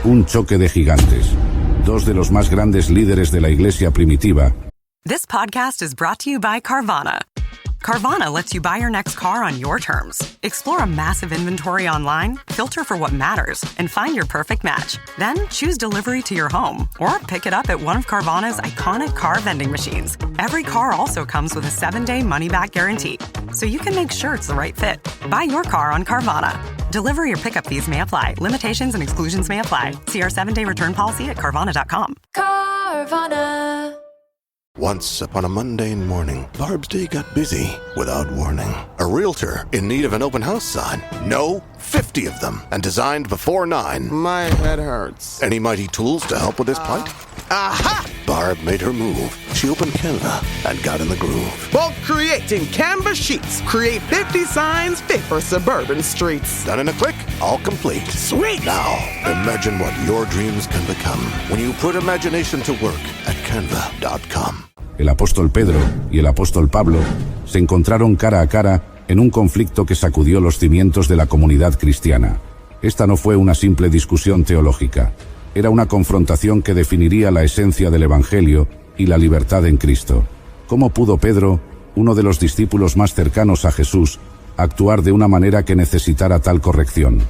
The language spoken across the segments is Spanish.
Un choque de gigantes. Dos de los más grandes líderes de la iglesia primitiva. This podcast is brought to you by Carvana. Carvana lets you buy your next car on your terms. Explore a massive inventory online, filter for what matters, and find your perfect match. Then choose delivery to your home or pick it up at one of Carvana's iconic car vending machines. Every car also comes with a 7-day money-back guarantee, so you can make sure it's the right fit. Buy your car on Carvana. Delivery or pickup fees may apply. Limitations and exclusions may apply. See our 7-day return policy at Carvana.com. Carvana. Once upon a mundane morning, Barb's day got busy without warning. A realtor in need of an open house sign. No, 50 of them, and designed before 9. My head hurts. Any mighty tools to help with this plight? Aha! Barb made her move. She opened Canva and got in the groove. Bulk creating Canva sheets. Create 50 signs fit for suburban streets. Done in a click, all complete. Sweet! Now, imagine what your dreams can become when you put imagination to work at Canva.com. El apóstol Pedro y el apóstol Pablo se encontraron cara a cara en un conflicto que sacudió los cimientos de la comunidad cristiana. Esta no fue una simple discusión teológica. Era una confrontación que definiría la esencia del Evangelio y la libertad en Cristo. ¿Cómo pudo Pedro, uno de los discípulos más cercanos a Jesús, actuar de una manera que necesitara tal corrección?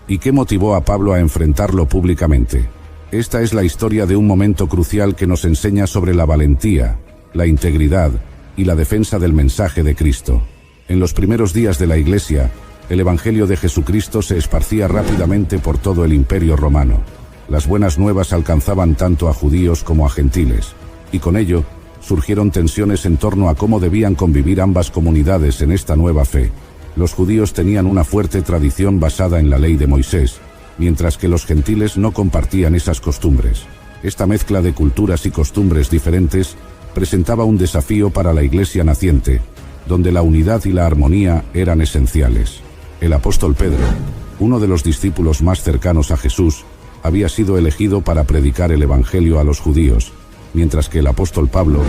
¿Y qué motivó a Pablo a enfrentarlo públicamente? Esta es la historia de un momento crucial que nos enseña sobre la valentía, la integridad y la defensa del mensaje de Cristo. En los primeros días de la Iglesia, el Evangelio de Jesucristo se esparcía rápidamente por todo el Imperio Romano. Las buenas nuevas alcanzaban tanto a judíos como a gentiles, y con ello surgieron tensiones en torno a cómo debían convivir ambas comunidades en esta nueva fe. Los judíos tenían una fuerte tradición basada en la ley de Moisés, mientras que los gentiles no compartían esas costumbres. Esta mezcla de culturas y costumbres diferentes presentaba un desafío para la iglesia naciente, donde la unidad y la armonía eran esenciales. El apóstol Pedro, uno de los discípulos más cercanos a Jesús, había sido elegido para predicar el Evangelio a los judíos, mientras que el apóstol Pablo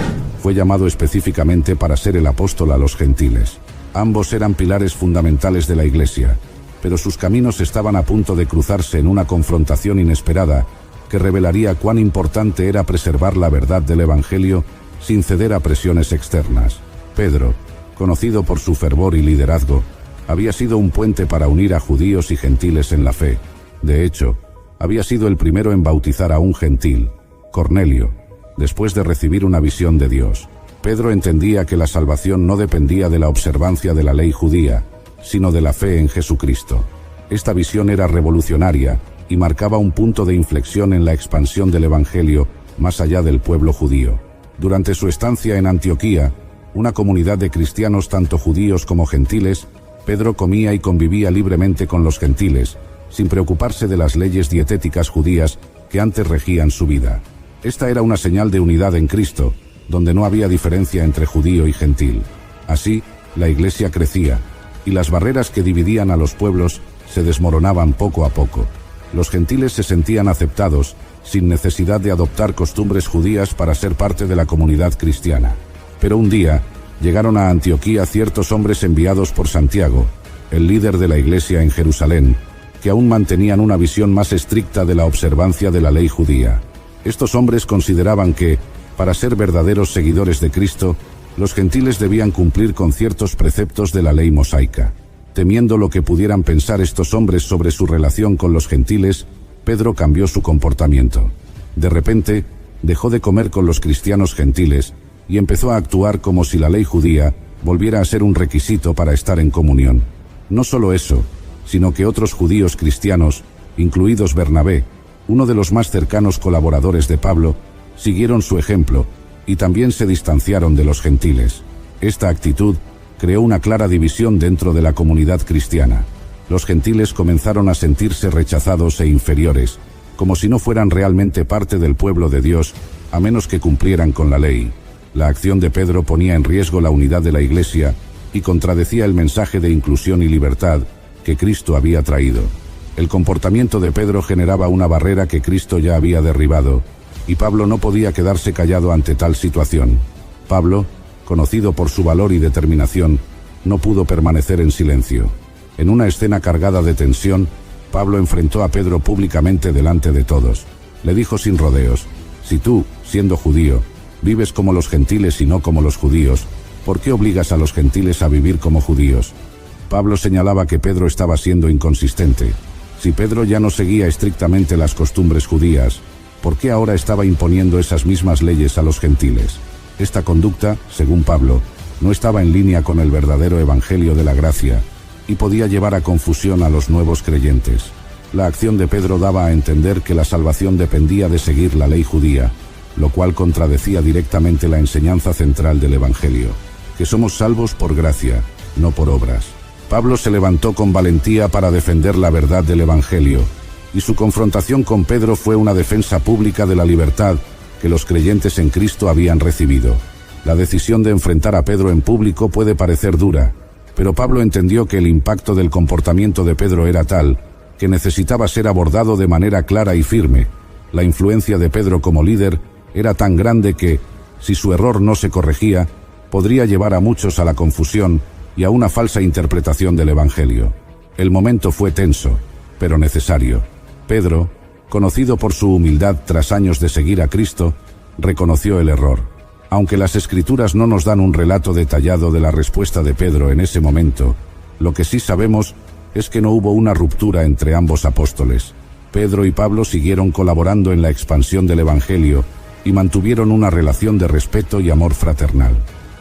fue llamado específicamente para ser el apóstol a los gentiles. Ambos eran pilares fundamentales de la iglesia, pero sus caminos estaban a punto de cruzarse en una confrontación inesperada que revelaría cuán importante era preservar la verdad del Evangelio sin ceder a presiones externas. Pedro, conocido por su fervor y liderazgo, había sido un puente para unir a judíos y gentiles en la fe. De hecho, había sido el primero en bautizar a un gentil, Cornelio, después de recibir una visión de Dios. Pedro entendía que la salvación no dependía de la observancia de la ley judía, sino de la fe en Jesucristo. Esta visión era revolucionaria y marcaba un punto de inflexión en la expansión del Evangelio más allá del pueblo judío. Durante su estancia en Antioquía, una comunidad de cristianos tanto judíos como gentiles, Pedro comía y convivía libremente con los gentiles, sin preocuparse de las leyes dietéticas judías que antes regían su vida. Esta era una señal de unidad en Cristo, donde no había diferencia entre judío y gentil. Así, la iglesia crecía, y las barreras que dividían a los pueblos se desmoronaban poco a poco. Los gentiles se sentían aceptados, sin necesidad de adoptar costumbres judías para ser parte de la comunidad cristiana. Pero un día, llegaron a Antioquía ciertos hombres enviados por Santiago, el líder de la iglesia en Jerusalén, que aún mantenían una visión más estricta de la observancia de la ley judía. Estos hombres consideraban que, para ser verdaderos seguidores de Cristo, los gentiles debían cumplir con ciertos preceptos de la ley mosaica. Temiendo lo que pudieran pensar estos hombres sobre su relación con los gentiles, Pedro cambió su comportamiento. De repente, dejó de comer con los cristianos gentiles y empezó a actuar como si la ley judía volviera a ser un requisito para estar en comunión. No solo eso, sino que otros judíos cristianos, incluidos Bernabé, uno de los más cercanos colaboradores de Pablo, siguieron su ejemplo y también se distanciaron de los gentiles. Esta actitud creó una clara división dentro de la comunidad cristiana. Los gentiles comenzaron a sentirse rechazados e inferiores, como si no fueran realmente parte del pueblo de Dios, a menos que cumplieran con la ley. La acción de Pedro ponía en riesgo la unidad de la iglesia y contradecía el mensaje de inclusión y libertad que Cristo había traído. El comportamiento de Pedro generaba una barrera que Cristo ya había derribado, y Pablo no podía quedarse callado ante tal situación. Pablo, conocido por su valor y determinación, no pudo permanecer en silencio. En una escena cargada de tensión, Pablo enfrentó a Pedro públicamente delante de todos. Le dijo sin rodeos: si tú, siendo judío, vives como los gentiles y no como los judíos, ¿por qué obligas a los gentiles a vivir como judíos? Pablo señalaba que Pedro estaba siendo inconsistente. Si Pedro ya no seguía estrictamente las costumbres judías, ¿por qué ahora estaba imponiendo esas mismas leyes a los gentiles? Esta conducta, según Pablo, no estaba en línea con el verdadero evangelio de la gracia y podía llevar a confusión a los nuevos creyentes. La acción de Pedro daba a entender que la salvación dependía de seguir la ley judía, lo cual contradecía directamente la enseñanza central del evangelio, que somos salvos por gracia, no por obras. Pablo se levantó con valentía para defender la verdad del evangelio, y su confrontación con Pedro fue una defensa pública de la libertad que los creyentes en Cristo habían recibido. La decisión de enfrentar a Pedro en público puede parecer dura, pero Pablo entendió que el impacto del comportamiento de Pedro era tal que necesitaba ser abordado de manera clara y firme. La influencia de Pedro como líder era tan grande que, si su error no se corregía, podría llevar a muchos a la confusión y a una falsa interpretación del evangelio. El momento fue tenso, pero necesario. Pedro, conocido por su humildad tras años de seguir a Cristo, reconoció el error. Aunque las Escrituras no nos dan un relato detallado de la respuesta de Pedro en ese momento, lo que sí sabemos es que no hubo una ruptura entre ambos apóstoles. Pedro y Pablo siguieron colaborando en la expansión del evangelio y mantuvieron una relación de respeto y amor fraternal.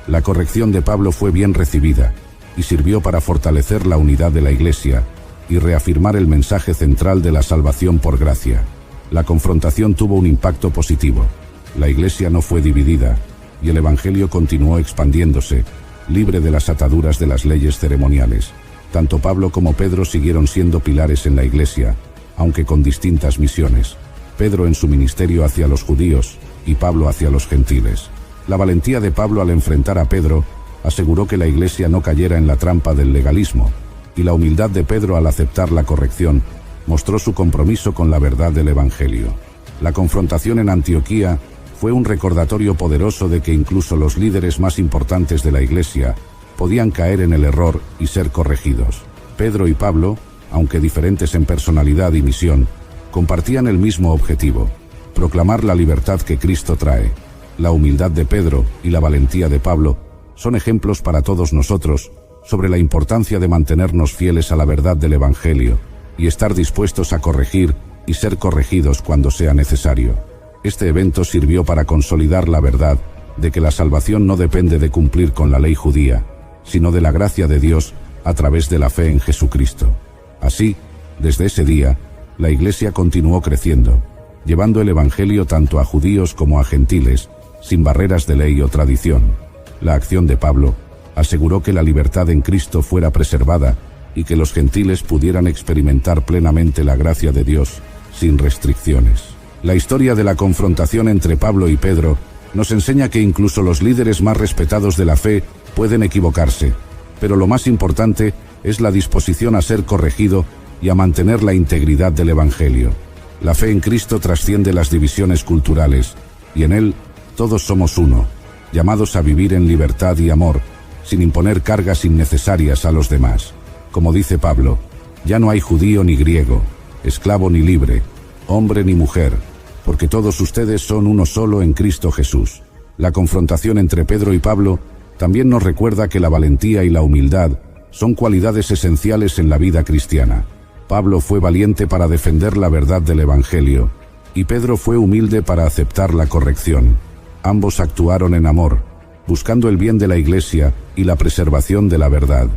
La corrección de Pablo fue bien recibida y sirvió para fortalecer la unidad de la Iglesia y reafirmar el mensaje central de la salvación por gracia. La confrontación tuvo un impacto positivo. La Iglesia no fue dividida y el evangelio continuó expandiéndose, libre de las ataduras de las leyes ceremoniales. Tanto Pablo como Pedro siguieron siendo pilares en la Iglesia, aunque con distintas misiones. Pedro en su ministerio hacia los judíos y Pablo hacia los gentiles. La valentía de Pablo al enfrentar a Pedro aseguró que la Iglesia no cayera en la trampa del legalismo, y la humildad de Pedro al aceptar la corrección mostró su compromiso con la verdad del evangelio. La confrontación en Antioquía fue un recordatorio poderoso de que incluso los líderes más importantes de la Iglesia podían caer en el error y ser corregidos. Pedro y Pablo, aunque diferentes en personalidad y misión, compartían el mismo objetivo: proclamar la libertad que Cristo trae. La humildad de Pedro y la valentía de Pablo son ejemplos para todos nosotros sobre la importancia de mantenernos fieles a la verdad del evangelio y estar dispuestos a corregir y ser corregidos cuando sea necesario. Este evento sirvió para consolidar la verdad de que la salvación no depende de cumplir con la ley judía, sino de la gracia de Dios a través de la fe en Jesucristo. Así, desde ese día, la Iglesia continuó creciendo, llevando el evangelio tanto a judíos como a gentiles, sin barreras de ley o tradición. La acción de Pablo aseguró que la libertad en Cristo fuera preservada y que los gentiles pudieran experimentar plenamente la gracia de Dios, sin restricciones. La historia de la confrontación entre Pablo y Pedro nos enseña que incluso los líderes más respetados de la fe pueden equivocarse, pero lo más importante es la disposición a ser corregido y a mantener la integridad del evangelio. La fe en Cristo trasciende las divisiones culturales, y en Él todos somos uno, llamados a vivir en libertad y amor, sin imponer cargas innecesarias a los demás. Como dice Pablo, ya no hay judío ni griego, esclavo ni libre, hombre ni mujer, porque todos ustedes son uno solo en Cristo Jesús. La confrontación entre Pedro y Pablo también nos recuerda que la valentía y la humildad son cualidades esenciales en la vida cristiana. Pablo fue valiente para defender la verdad del evangelio, y Pedro fue humilde para aceptar la corrección. Ambos actuaron en amor, buscando el bien de la Iglesia y la preservación de la verdad.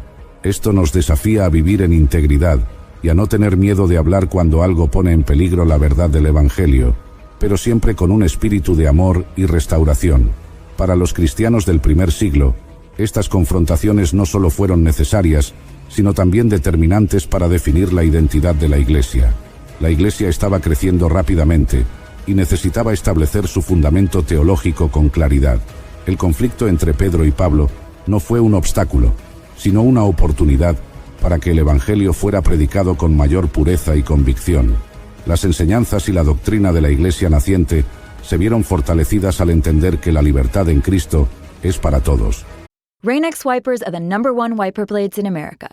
Esto nos desafía a vivir en integridad y a no tener miedo de hablar cuando algo pone en peligro la verdad del evangelio, pero siempre con un espíritu de amor y restauración. Para los cristianos del primer siglo, estas confrontaciones no solo fueron necesarias, sino también determinantes para definir la identidad de la Iglesia. La Iglesia estaba creciendo rápidamente y necesitaba establecer su fundamento teológico con claridad. El conflicto entre Pedro y Pablo no fue un obstáculo, sino una oportunidad para que el evangelio fuera predicado con mayor pureza y convicción. Las enseñanzas y la doctrina de la Iglesia naciente se vieron fortalecidas al entender que la libertad en Cristo es para todos. Rain-X wipers are the #1 wiper blades in America.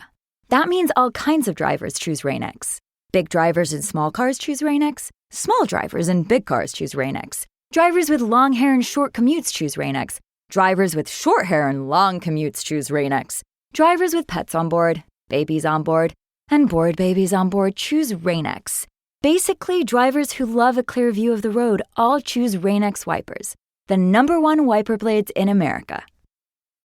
That means all kinds of drivers choose Rain-X. Big drivers in small cars choose Rain-X. Small drivers in big cars choose Rain-X. Drivers with long hair and short commutes choose Rain-X. Drivers with short hair and long commutes choose Rain-X. Drivers with pets on board, babies on board, and bored babies on board choose Rain-X. Basically, drivers who love a clear view of the road all choose Rain-X wipers, the #1 wiper blades in America.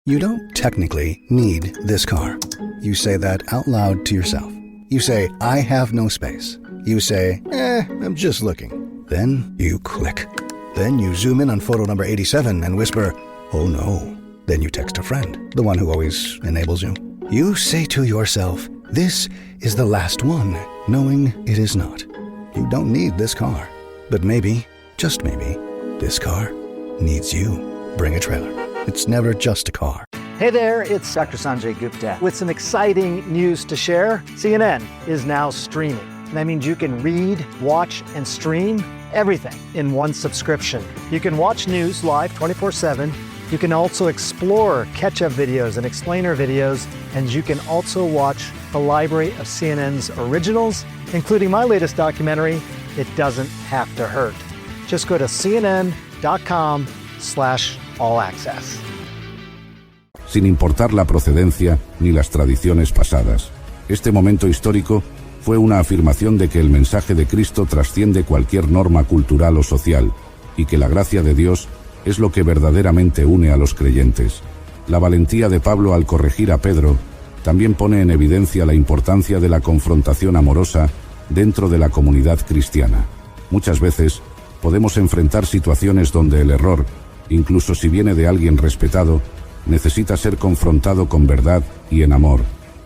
You don't technically need this car. You say that out loud to yourself. You say, I have no space. You say, I'm just looking. Then you click. Then you zoom in on photo number 87 and whisper, oh no. Then you text a friend, the one who always enables you. You say to yourself, this is the last one, knowing it is not. You don't need this car. But maybe, just maybe, this car needs you. Bring a trailer. It's never just a car. Hey there, it's Dr. Sanjay Gupta with some exciting news to share. CNN is now streaming. That means you can read, watch, and stream everything in one subscription. You can watch news live 24/7. You can also explore catch-up videos and explainer videos, and you can also watch a library of CNN's originals, including my latest documentary, It Doesn't Have to Hurt. Just go to cnn.com/all access. Sin importar la procedencia ni las tradiciones pasadas. Este momento histórico fue una afirmación de que el mensaje de Cristo trasciende cualquier norma cultural o social, y que la gracia de Dios es lo que verdaderamente une a los creyentes. La valentía de Pablo al corregir a Pedro también pone en evidencia la importancia de la confrontación amorosa dentro de la comunidad cristiana. Muchas veces podemos enfrentar situaciones donde el error, incluso si viene de alguien respetado, necesita ser confrontado con verdad y en amor.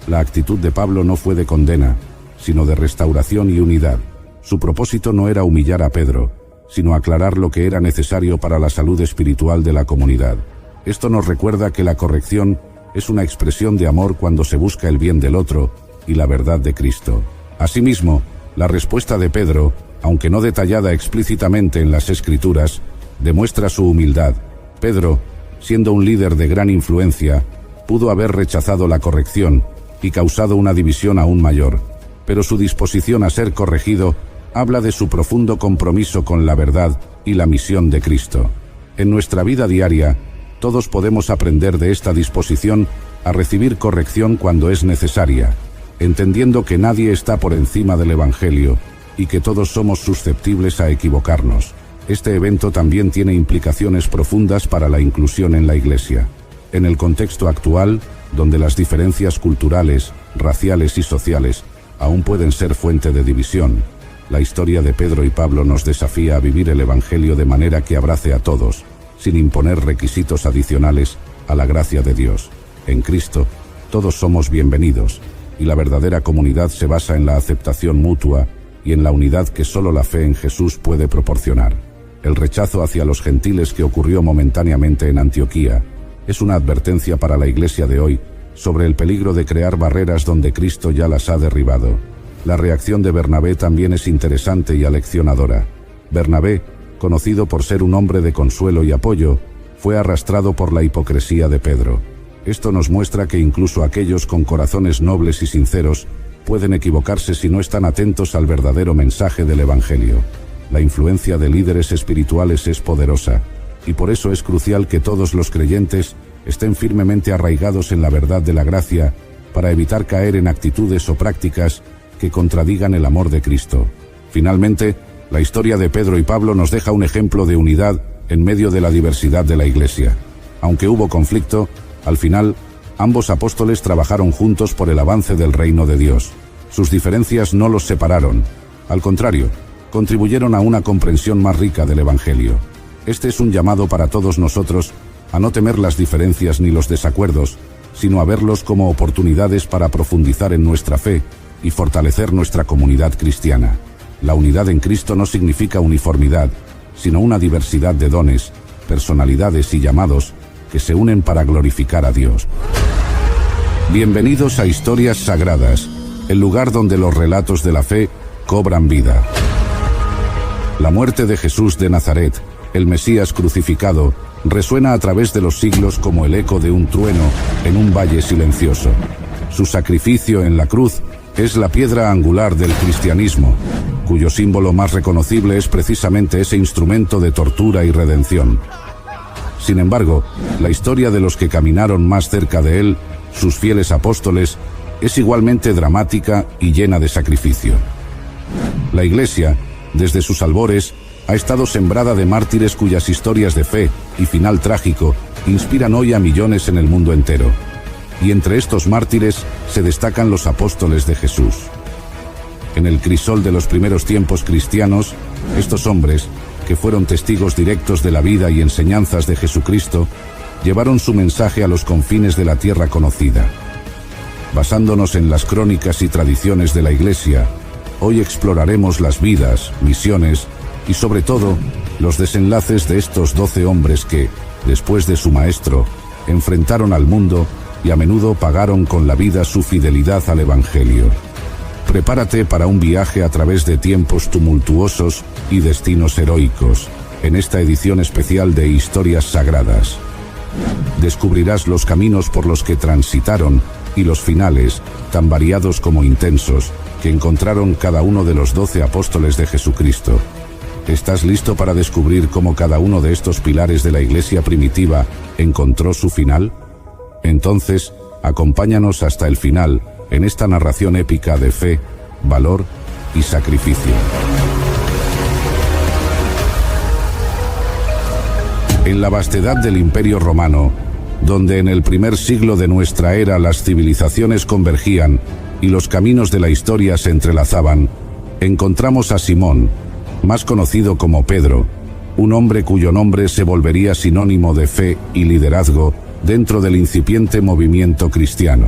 La actitud de Pablo no fue de condena, sino de restauración y unidad. Su propósito no era humillar a Pedro, sino aclarar lo que era necesario para la salud espiritual de la comunidad. Esto nos recuerda que la corrección es una expresión de amor cuando se busca el bien del otro y la verdad de Cristo. Asimismo, la respuesta de Pedro, aunque no detallada explícitamente en las Escrituras, demuestra su humildad. Pedro, siendo un líder de gran influencia, pudo haber rechazado la corrección y causado una división aún mayor, pero su disposición a ser corregido habla de su profundo compromiso con la verdad y la misión de Cristo. En nuestra vida diaria, todos podemos aprender de esta disposición a recibir corrección cuando es necesaria, entendiendo que nadie está por encima del Evangelio y que todos somos susceptibles a equivocarnos. Este evento también tiene implicaciones profundas para la inclusión en la Iglesia. En el contexto actual, donde las diferencias culturales, raciales y sociales aún pueden ser fuente de división, la historia de Pedro y Pablo nos desafía a vivir el Evangelio de manera que abrace a todos, sin imponer requisitos adicionales a la gracia de Dios. En Cristo, todos somos bienvenidos, y la verdadera comunidad se basa en la aceptación mutua y en la unidad que solo la fe en Jesús puede proporcionar. El rechazo hacia los gentiles que ocurrió momentáneamente en Antioquía es una advertencia para la Iglesia de hoy sobre el peligro de crear barreras donde Cristo ya las ha derribado. La reacción de Bernabé también es interesante y aleccionadora. Bernabé, conocido por ser un hombre de consuelo y apoyo, fue arrastrado por la hipocresía de Pedro. Esto nos muestra que incluso aquellos con corazones nobles y sinceros pueden equivocarse si no están atentos al verdadero mensaje del Evangelio. La influencia de líderes espirituales es poderosa, y por eso es crucial que todos los creyentes estén firmemente arraigados en la verdad de la gracia para evitar caer en actitudes o prácticas que contradigan el amor de Cristo. Finalmente, la historia de Pedro y Pablo nos deja un ejemplo de unidad en medio de la diversidad de la Iglesia. Aunque hubo conflicto, al final, ambos apóstoles trabajaron juntos por el avance del reino de Dios. Sus diferencias no los separaron. Al contrario, contribuyeron a una comprensión más rica del Evangelio. Este es un llamado para todos nosotros a no temer las diferencias ni los desacuerdos, sino a verlos como oportunidades para profundizar en nuestra fe y fortalecer nuestra comunidad cristiana. La unidad en Cristo no significa uniformidad, sino una diversidad de dones, personalidades y llamados que se unen para glorificar a Dios. Bienvenidos a Historias Sagradas, el lugar donde los relatos de la fe cobran vida. La muerte de Jesús de Nazaret, el Mesías crucificado, resuena a través de los siglos como el eco de un trueno en un valle silencioso. Su sacrificio en la cruz Es la piedra angular del cristianismo, cuyo símbolo más reconocible es precisamente ese instrumento de tortura y redención. Sin embargo, la historia de los que caminaron más cerca de él, sus fieles apóstoles, es igualmente dramática y llena de sacrificio. La Iglesia, desde sus albores, ha estado sembrada de mártires cuyas historias de fe y final trágico inspiran hoy a millones en el mundo entero. Y entre estos mártires se destacan los apóstoles de Jesús. En el crisol de los primeros tiempos cristianos, estos hombres, que fueron testigos directos de la vida y enseñanzas de Jesucristo, llevaron su mensaje a los confines de la tierra conocida. Basándonos en las crónicas y tradiciones de la Iglesia, hoy exploraremos las vidas, misiones y sobre todo los desenlaces de estos 12 hombres que, después de su maestro, enfrentaron al mundo y a menudo pagaron con la vida su fidelidad al Evangelio. Prepárate para un viaje a través de tiempos tumultuosos y destinos heroicos, en esta edición especial de Historias Sagradas. Descubrirás los caminos por los que transitaron y los finales, tan variados como intensos, que encontraron cada uno de los 12 apóstoles de Jesucristo. ¿Estás listo para descubrir cómo cada uno de estos pilares de la Iglesia primitiva encontró su final? Entonces, acompáñanos hasta el final en esta narración épica de fe, valor y sacrificio. En la vastedad del Imperio Romano, donde en el primer siglo de nuestra era las civilizaciones convergían y los caminos de la historia se entrelazaban, encontramos a Simón, más conocido como Pedro, un hombre cuyo nombre se volvería sinónimo de fe y liderazgo dentro del incipiente movimiento cristiano.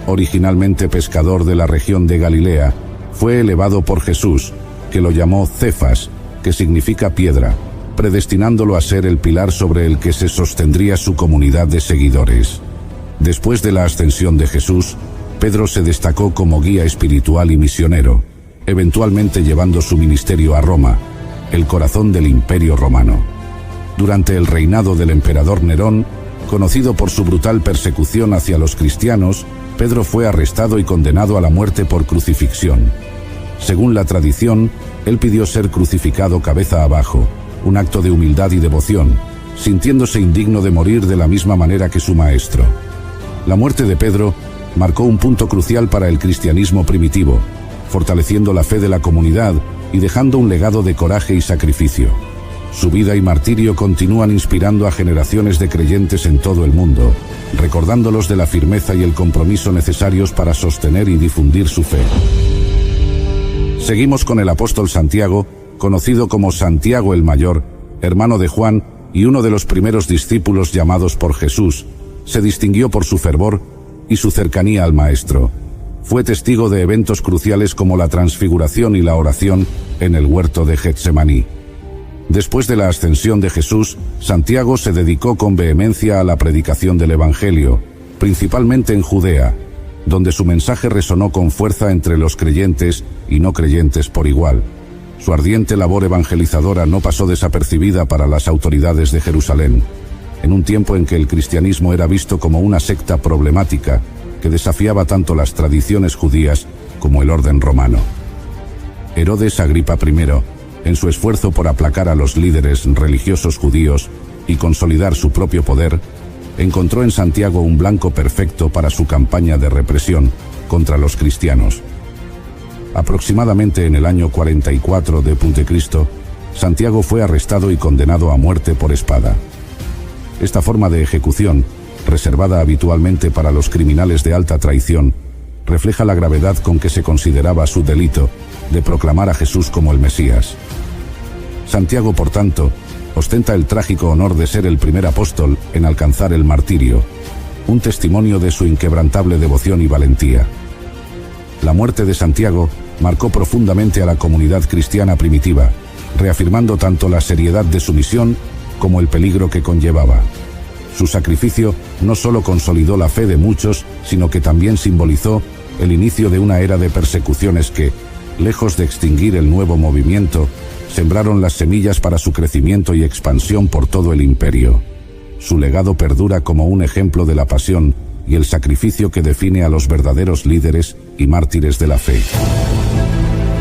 Originalmente pescador de la región de Galilea, fue elevado por Jesús, que lo llamó Cefas, que significa piedra, predestinándolo a ser el pilar sobre el que se sostendría su comunidad de seguidores. Después de la ascensión de Jesús, Pedro se destacó como guía espiritual y misionero, eventualmente llevando su ministerio a Roma, el corazón del Imperio Romano. Durante el reinado del emperador Nerón, conocido por su brutal persecución hacia los cristianos, Pedro fue arrestado y condenado a la muerte por crucifixión. Según la tradición, él pidió ser crucificado cabeza abajo, un acto de humildad y devoción, sintiéndose indigno de morir de la misma manera que su maestro. La muerte de Pedro marcó un punto crucial para el cristianismo primitivo, fortaleciendo la fe de la comunidad y dejando un legado de coraje y sacrificio. Su vida y martirio continúan inspirando a generaciones de creyentes en todo el mundo, recordándolos de la firmeza y el compromiso necesarios para sostener y difundir su fe. Seguimos con el apóstol Santiago, conocido como Santiago el Mayor, hermano de Juan y uno de los primeros discípulos llamados por Jesús. Se distinguió por su fervor y su cercanía al Maestro. Fue testigo de eventos cruciales como la transfiguración y la oración en el huerto de Getsemaní. Después de la ascensión de Jesús, Santiago se dedicó con vehemencia a la predicación del Evangelio, principalmente en Judea, donde su mensaje resonó con fuerza entre los creyentes y no creyentes por igual. Su ardiente labor evangelizadora no pasó desapercibida para las autoridades de Jerusalén, en un tiempo en que el cristianismo era visto como una secta problemática que desafiaba tanto las tradiciones judías como el orden romano. Herodes Agripa I, en su esfuerzo por aplacar a los líderes religiosos judíos y consolidar su propio poder, encontró en Santiago un blanco perfecto para su campaña de represión contra los cristianos. Aproximadamente en el año 44 d.C., Santiago fue arrestado y condenado a muerte por espada. Esta forma de ejecución, reservada habitualmente para los criminales de alta traición, refleja la gravedad con que se consideraba su delito de proclamar a Jesús como el Mesías. Santiago, por tanto, ostenta el trágico honor de ser el primer apóstol en alcanzar el martirio, un testimonio de su inquebrantable devoción y valentía. La muerte de Santiago marcó profundamente a la comunidad cristiana primitiva, reafirmando tanto la seriedad de su misión como el peligro que conllevaba. Su sacrificio no solo consolidó la fe de muchos, sino que también simbolizó el inicio de una era de persecuciones que, lejos de extinguir el nuevo movimiento, sembraron las semillas para su crecimiento y expansión por todo el imperio. Su legado perdura como un ejemplo de la pasión y el sacrificio que define a los verdaderos líderes y mártires de la fe.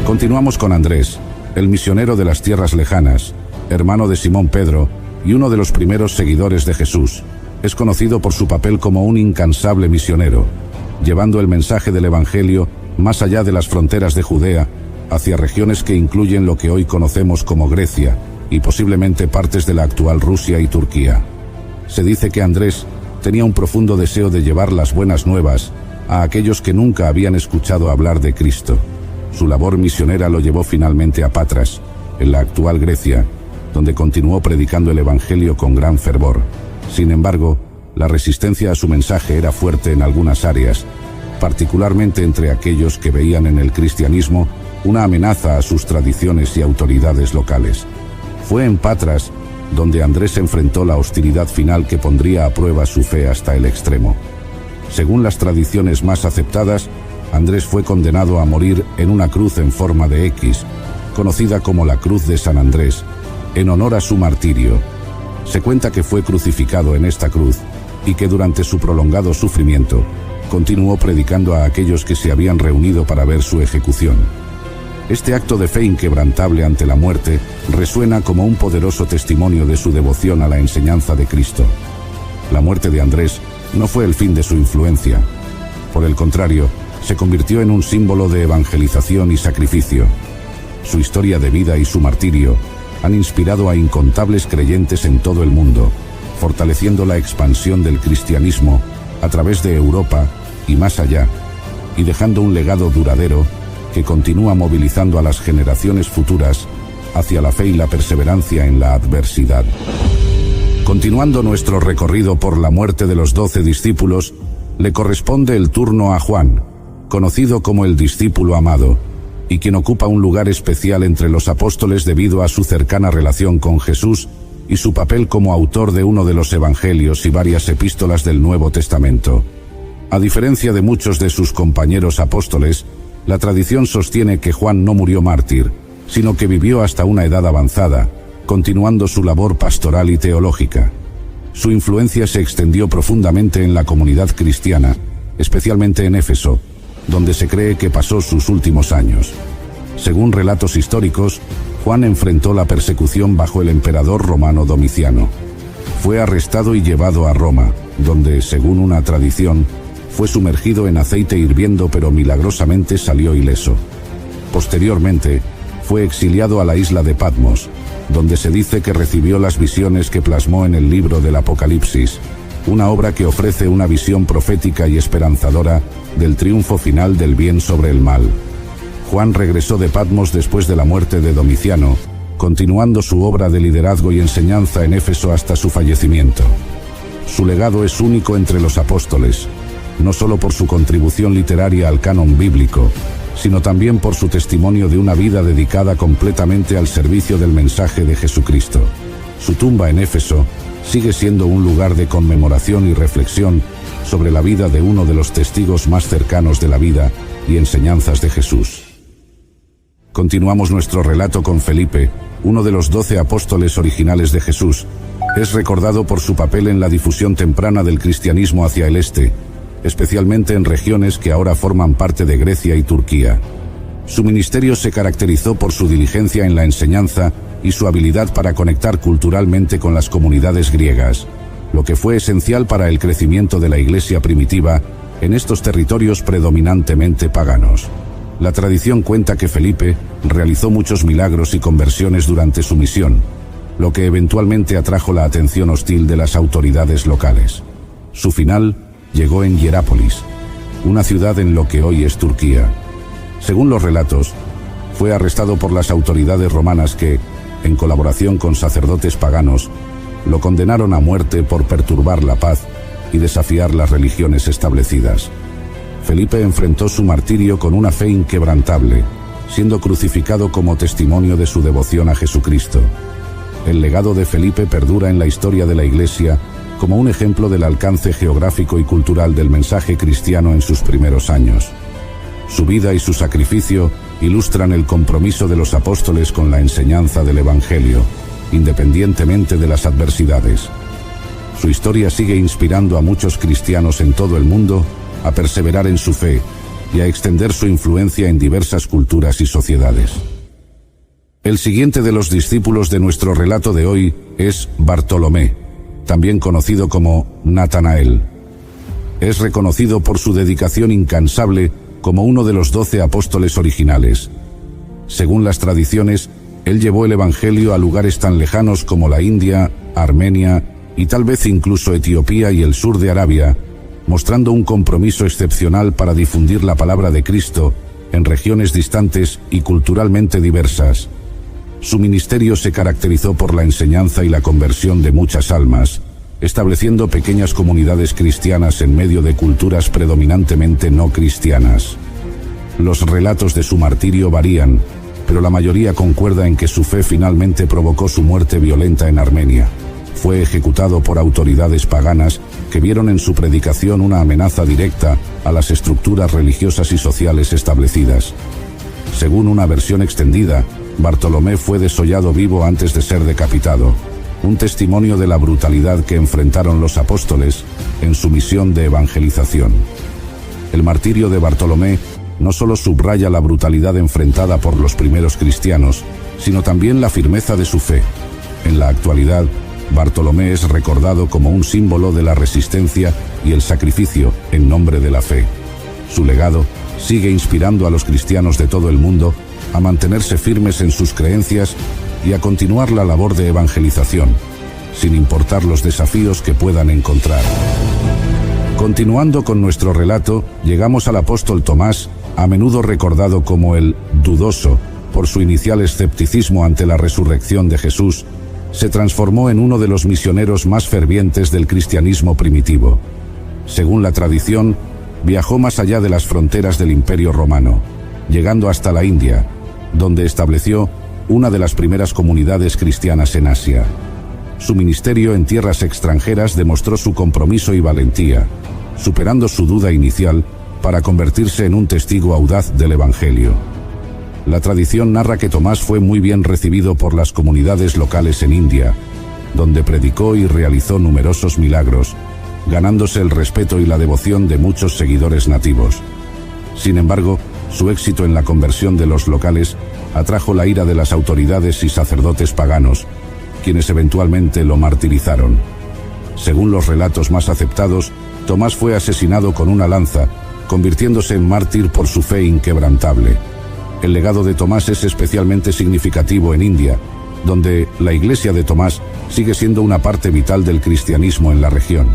Continuamos con Andrés, el misionero de las tierras lejanas, hermano de Simón Pedro y uno de los primeros seguidores de Jesús. Es conocido por su papel como un incansable misionero, llevando el mensaje del Evangelio más allá de las fronteras de Judea, hacia regiones que incluyen lo que hoy conocemos como Grecia y posiblemente partes de la actual Rusia y Turquía. Se dice que Andrés tenía un profundo deseo de llevar las buenas nuevas a aquellos que nunca habían escuchado hablar de Cristo. Su labor misionera lo llevó finalmente a Patras, en la actual Grecia, donde continuó predicando el Evangelio con gran fervor. Sin embargo, la resistencia a su mensaje era fuerte en algunas áreas, particularmente entre aquellos que veían en el cristianismo una amenaza a sus tradiciones y autoridades locales. Fue en Patras donde Andrés enfrentó la hostilidad final que pondría a prueba su fe hasta el extremo. Según las tradiciones más aceptadas, Andrés fue condenado a morir en una cruz en forma de X, conocida como la Cruz de San Andrés, en honor a su martirio. Se cuenta que fue crucificado en esta cruz y que durante su prolongado sufrimiento continuó predicando a aquellos que se habían reunido para ver su ejecución. Este acto de fe inquebrantable ante la muerte resuena como un poderoso testimonio de su devoción a la enseñanza de Cristo. La muerte de Andrés no fue el fin de su influencia. Por el contrario, se convirtió en un símbolo de evangelización y sacrificio. Su historia de vida y su martirio han inspirado a incontables creyentes en todo el mundo, fortaleciendo la expansión del cristianismo a través de Europa y más allá, y dejando un legado duradero que continúa movilizando a las generaciones futuras hacia la fe y la perseverancia en la adversidad. Continuando nuestro recorrido por la muerte de los 12 discípulos, le corresponde el turno a Juan, conocido como el discípulo amado, y quien ocupa un lugar especial entre los apóstoles debido a su cercana relación con Jesús y su papel como autor de uno de los evangelios y varias epístolas del Nuevo Testamento. A diferencia de muchos de sus compañeros apóstoles, la tradición sostiene que Juan no murió mártir, sino que vivió hasta una edad avanzada, continuando su labor pastoral y teológica. Su influencia se extendió profundamente en la comunidad cristiana, especialmente en Éfeso, donde se cree que pasó sus últimos años. Según relatos históricos, Juan enfrentó la persecución bajo el emperador romano Domiciano. Fue arrestado y llevado a Roma, donde, según una tradición, fue sumergido en aceite hirviendo pero milagrosamente salió ileso. Posteriormente, fue exiliado a la isla de Patmos, donde se dice que recibió las visiones que plasmó en el libro del Apocalipsis, una obra que ofrece una visión profética y esperanzadora del triunfo final del bien sobre el mal. Juan regresó de Patmos después de la muerte de Domiciano, continuando su obra de liderazgo y enseñanza en Éfeso hasta su fallecimiento. Su legado es único entre los apóstoles, no solo por su contribución literaria al canon bíblico, sino también por su testimonio de una vida dedicada completamente al servicio del mensaje de Jesucristo. Su tumba en Éfeso sigue siendo un lugar de conmemoración y reflexión sobre la vida de uno de los testigos más cercanos de la vida y enseñanzas de Jesús. Continuamos nuestro relato con Felipe, uno de los 12 apóstoles originales de Jesús. Es recordado por su papel en la difusión temprana del cristianismo hacia el este, especialmente en regiones que ahora forman parte de Grecia y Turquía. Su ministerio se caracterizó por su diligencia en la enseñanza y su habilidad para conectar culturalmente con las comunidades griegas, lo que fue esencial para el crecimiento de la iglesia primitiva en estos territorios predominantemente paganos. La tradición cuenta que Felipe realizó muchos milagros y conversiones durante su misión, lo que eventualmente atrajo la atención hostil de las autoridades locales. Su final llegó en Hierápolis, una ciudad en lo que hoy es Turquía. Según los relatos, fue arrestado por las autoridades romanas que, en colaboración con sacerdotes paganos, lo condenaron a muerte por perturbar la paz y desafiar las religiones establecidas. Felipe enfrentó su martirio con una fe inquebrantable, siendo crucificado como testimonio de su devoción a Jesucristo. El legado de Felipe perdura en la historia de la Iglesia como un ejemplo del alcance geográfico y cultural del mensaje cristiano en sus primeros años. Su vida y su sacrificio ilustran el compromiso de los apóstoles con la enseñanza del Evangelio, independientemente de las adversidades. Su historia sigue inspirando a muchos cristianos en todo el mundo a perseverar en su fe y a extender su influencia en diversas culturas y sociedades. El siguiente de los discípulos de nuestro relato de hoy es Bartolomé, también conocido como Natanael. Es reconocido por su dedicación incansable como uno de los 12 apóstoles originales. Según las tradiciones, él llevó el Evangelio a lugares tan lejanos como la India, Armenia y tal vez incluso Etiopía y el sur de Arabia, mostrando un compromiso excepcional para difundir la palabra de Cristo en regiones distantes y culturalmente diversas. Su ministerio se caracterizó por la enseñanza y la conversión de muchas almas, estableciendo pequeñas comunidades cristianas en medio de culturas predominantemente no cristianas. Los relatos de su martirio varían, pero la mayoría concuerda en que su fe finalmente provocó su muerte violenta en Armenia. Fue ejecutado por autoridades paganas que vieron en su predicación una amenaza directa a las estructuras religiosas y sociales establecidas. Según una versión extendida, Bartolomé fue desollado vivo antes de ser decapitado, un testimonio de la brutalidad que enfrentaron los apóstoles en su misión de evangelización. El martirio de Bartolomé no solo subraya la brutalidad enfrentada por los primeros cristianos, sino también la firmeza de su fe. En la actualidad, Bartolomé es recordado como un símbolo de la resistencia y el sacrificio en nombre de la fe. Su legado sigue inspirando a los cristianos de todo el mundo a mantenerse firmes en sus creencias y a continuar la labor de evangelización, sin importar los desafíos que puedan encontrar. Continuando con nuestro relato, llegamos al apóstol Tomás, a menudo recordado como el dudoso por su inicial escepticismo ante la resurrección de Jesús. Se transformó en uno de los misioneros más fervientes del cristianismo primitivo. Según la tradición, viajó más allá de las fronteras del Imperio Romano, llegando hasta la India, donde estableció una de las primeras comunidades cristianas en Asia. Su ministerio en tierras extranjeras demostró su compromiso y valentía, superando su duda inicial para convertirse en un testigo audaz del Evangelio. La tradición narra que Tomás fue muy bien recibido por las comunidades locales en India, donde predicó y realizó numerosos milagros, ganándose el respeto y la devoción de muchos seguidores nativos. Sin embargo, su éxito en la conversión de los locales atrajo la ira de las autoridades y sacerdotes paganos, quienes eventualmente lo martirizaron. Según los relatos más aceptados, Tomás fue asesinado con una lanza, convirtiéndose en mártir por su fe inquebrantable. El legado de Tomás es especialmente significativo en India, donde la Iglesia de Tomás sigue siendo una parte vital del cristianismo en la región.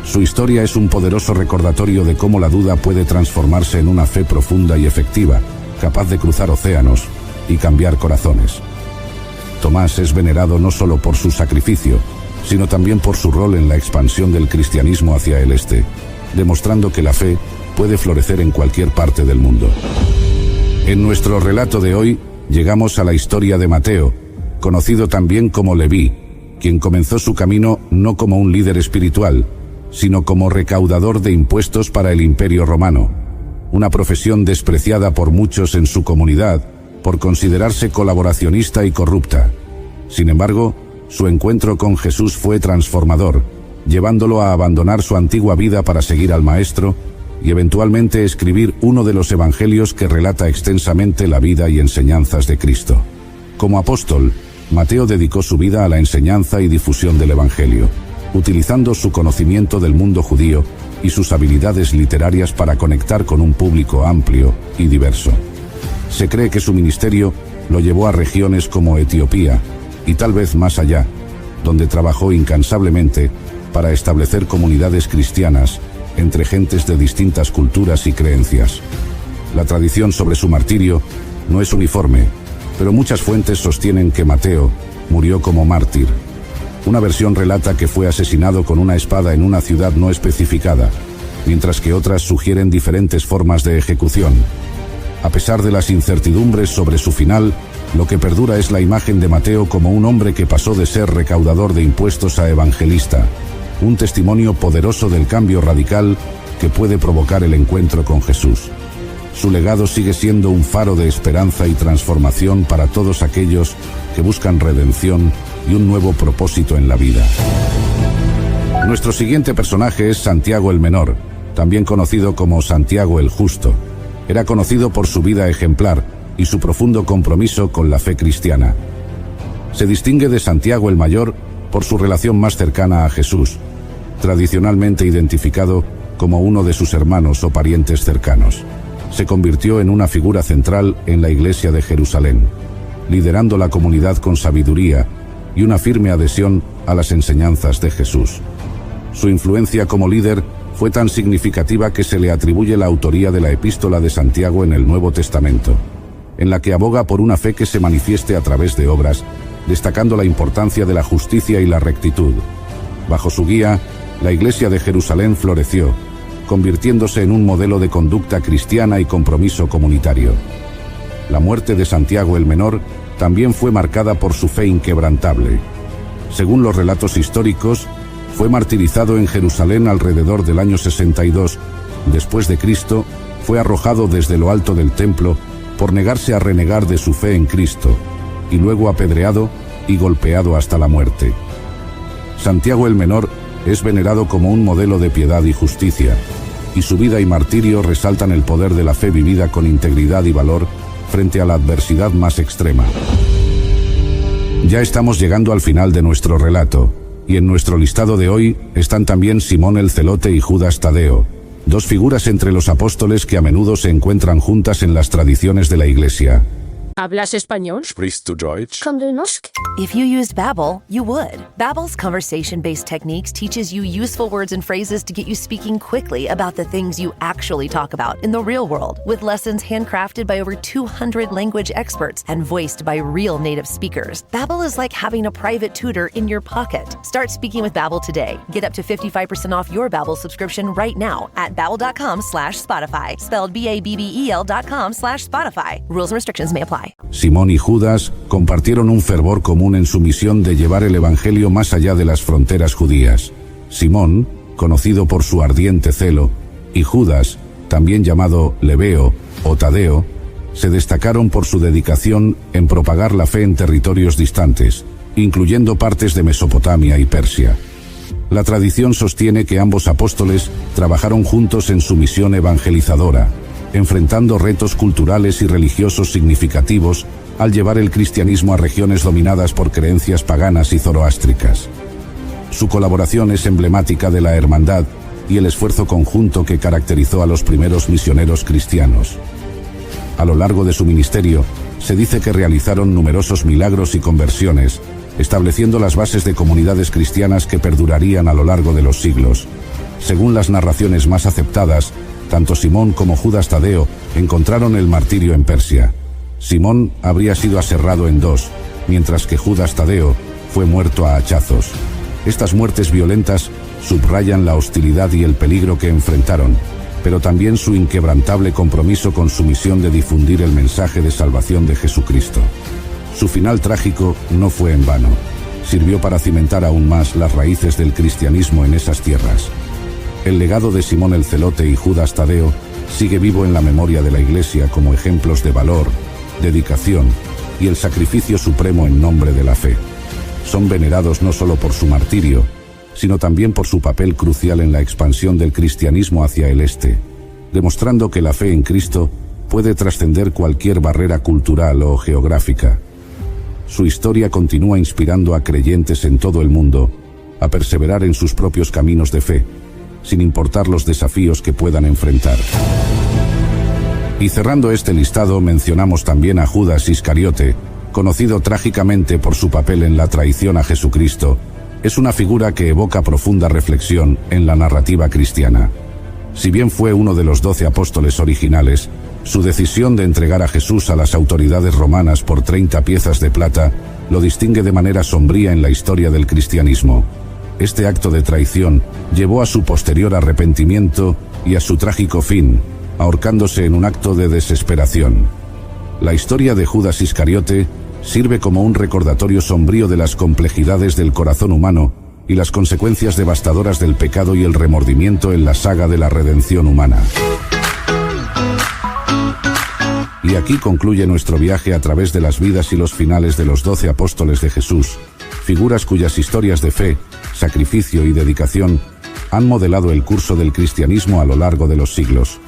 Su historia es un poderoso recordatorio de cómo la duda puede transformarse en una fe profunda y efectiva, capaz de cruzar océanos y cambiar corazones. Tomás es venerado no solo por su sacrificio, sino también por su rol en la expansión del cristianismo hacia el este, demostrando que la fe puede florecer en cualquier parte del mundo. En nuestro relato de hoy, llegamos a la historia de Mateo, conocido también como Leví, quien comenzó su camino no como un líder espiritual, sino como recaudador de impuestos para el Imperio Romano, una profesión despreciada por muchos en su comunidad por considerarse colaboracionista y corrupta. Sin embargo, su encuentro con Jesús fue transformador, llevándolo a abandonar su antigua vida para seguir al Maestro y eventualmente escribir uno de los evangelios que relata extensamente la vida y enseñanzas de Cristo. Como apóstol, Mateo dedicó su vida a la enseñanza y difusión del Evangelio, utilizando su conocimiento del mundo judío y sus habilidades literarias para conectar con un público amplio y diverso. Se cree que su ministerio lo llevó a regiones como Etiopía y tal vez más allá, donde trabajó incansablemente para establecer comunidades cristianas entre gentes de distintas culturas y creencias. La tradición sobre su martirio no es uniforme, pero muchas fuentes sostienen que Mateo murió como mártir. Una versión relata que fue asesinado con una espada en una ciudad no especificada, mientras que otras sugieren diferentes formas de ejecución. A pesar de las incertidumbres sobre su final, lo que perdura es la imagen de Mateo como un hombre que pasó de ser recaudador de impuestos a evangelista, un testimonio poderoso del cambio radical que puede provocar el encuentro con Jesús. Su legado sigue siendo un faro de esperanza y transformación para todos aquellos que buscan redención y un nuevo propósito en la vida. Nuestro siguiente personaje es Santiago el Menor, también conocido como Santiago el Justo, era conocido por su vida ejemplar y su profundo compromiso con la fe cristiana. Se distingue de Santiago el Mayor por su relación más cercana a Jesús, tradicionalmente identificado como uno de sus hermanos o parientes cercanos. Se convirtió en una figura central en la Iglesia de Jerusalén, liderando la comunidad con sabiduría y una firme adhesión a las enseñanzas de Jesús. Su influencia como líder fue tan significativa que se le atribuye la autoría de la Epístola de Santiago en el Nuevo Testamento, en la que aboga por una fe que se manifieste a través de obras, destacando la importancia de la justicia y la rectitud. Bajo su guía, la Iglesia de Jerusalén floreció, convirtiéndose en un modelo de conducta cristiana y compromiso comunitario. La muerte de Santiago el Menor también fue marcada por su fe inquebrantable. Según los relatos históricos, fue martirizado en Jerusalén alrededor del año 62 después de Cristo, fue arrojado desde lo alto del templo por negarse a renegar de su fe en Cristo, y luego apedreado y golpeado hasta la muerte. Santiago el Menor es venerado como un modelo de piedad y justicia, y su vida y martirio resaltan el poder de la fe vivida con integridad y valor frente a la adversidad más extrema. Ya estamos llegando al final de nuestro relato, y en nuestro listado de hoy están también Simón el Celote y Judas Tadeo, dos figuras entre los apóstoles que a menudo se encuentran juntas en las tradiciones de la Iglesia. ¿Hablas español? Sprichst du Deutsch? If you used Babbel, you would. Babbel's conversation-based techniques teaches you useful words and phrases to get you speaking quickly about the things you actually talk about in the real world, with lessons handcrafted by over 200 language experts and voiced by real native speakers. Babbel is like having a private tutor in your pocket. Start speaking with Babbel today. Get up to 55% off your Babbel subscription right now at babbel.com/Spotify. Spelled BABBEL.com/Spotify. Rules and restrictions may apply. Simón y Judas compartieron un fervor común en su misión de llevar el Evangelio más allá de las fronteras judías. Simón, conocido por su ardiente celo, y Judas, también llamado Lebeo o Tadeo, se destacaron por su dedicación en propagar la fe en territorios distantes, incluyendo partes de Mesopotamia y Persia. La tradición sostiene que ambos apóstoles trabajaron juntos en su misión evangelizadora, enfrentando retos culturales y religiosos significativos al llevar el cristianismo a regiones dominadas por creencias paganas y zoroástricas. Su colaboración es emblemática de la hermandad y el esfuerzo conjunto que caracterizó a los primeros misioneros cristianos. A lo largo de su ministerio, se dice que realizaron numerosos milagros y conversiones, estableciendo las bases de comunidades cristianas que perdurarían a lo largo de los siglos. Según las narraciones más aceptadas, tanto Simón como Judas Tadeo encontraron el martirio en Persia. Simón habría sido aserrado en dos, mientras que Judas Tadeo fue muerto a hachazos. Estas muertes violentas subrayan la hostilidad y el peligro que enfrentaron, pero también su inquebrantable compromiso con su misión de difundir el mensaje de salvación de Jesucristo. Su final trágico no fue en vano. Sirvió para cimentar aún más las raíces del cristianismo en esas tierras. El legado de Simón el Celote y Judas Tadeo sigue vivo en la memoria de la Iglesia como ejemplos de valor, dedicación y el sacrificio supremo en nombre de la fe. Son venerados no solo por su martirio, sino también por su papel crucial en la expansión del cristianismo hacia el este, demostrando que la fe en Cristo puede trascender cualquier barrera cultural o geográfica. Su historia continúa inspirando a creyentes en todo el mundo a perseverar en sus propios caminos de fe, sin importar los desafíos que puedan enfrentar. Y cerrando este listado mencionamos también a Judas Iscariote, conocido trágicamente por su papel en la traición a Jesucristo. Es una figura que evoca profunda reflexión en la narrativa cristiana. Si bien fue uno de los 12 apóstoles originales, su decisión de entregar a Jesús a las autoridades romanas por 30 piezas de plata lo distingue de manera sombría en la historia del cristianismo. Este acto de traición llevó a su posterior arrepentimiento y a su trágico fin, ahorcándose en un acto de desesperación. La historia de Judas Iscariote sirve como un recordatorio sombrío de las complejidades del corazón humano y las consecuencias devastadoras del pecado y el remordimiento en la saga de la redención humana. Y aquí concluye nuestro viaje a través de las vidas y los finales de los 12 apóstoles de Jesús, figuras cuyas historias de fe, sacrificio y dedicación han modelado el curso del cristianismo a lo largo de los siglos.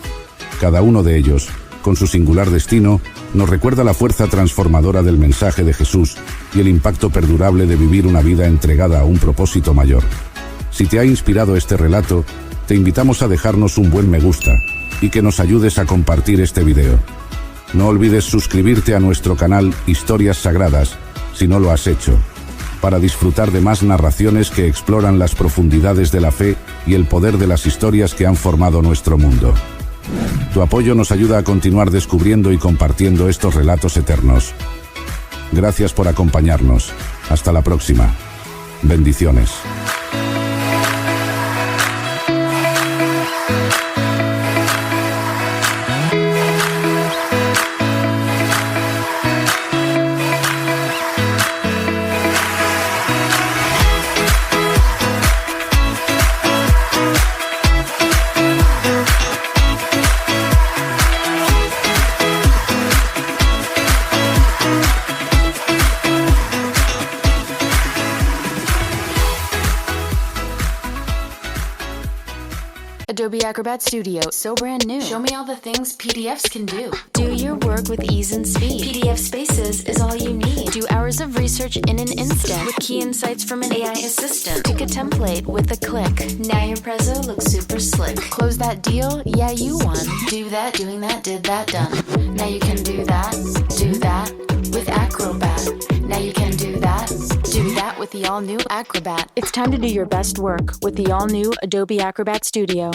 Cada uno de ellos, con su singular destino, nos recuerda la fuerza transformadora del mensaje de Jesús y el impacto perdurable de vivir una vida entregada a un propósito mayor. Si te ha inspirado este relato, te invitamos a dejarnos un buen me gusta y que nos ayudes a compartir este video. No olvides suscribirte a nuestro canal Historias Sagradas, si no lo has hecho, para disfrutar de más narraciones que exploran las profundidades de la fe y el poder de las historias que han formado nuestro mundo. Tu apoyo nos ayuda a continuar descubriendo y compartiendo estos relatos eternos. Gracias por acompañarnos. Hasta la próxima. Bendiciones. Adobe Acrobat Studio, so brand new. Show me all the things PDFs can do. Do your work with ease and speed. PDF Spaces is all you need. Do hours of research in an instant with key insights from an AI assistant. Pick a template with a click. Now your Prezzo looks super slick. Close that deal? Yeah, you won. Do that, doing that, did that, done. Now you can do that with Acrobat. Now you can do that with the all-new Acrobat. It's time to do your best work with the all-new Adobe Acrobat Studio.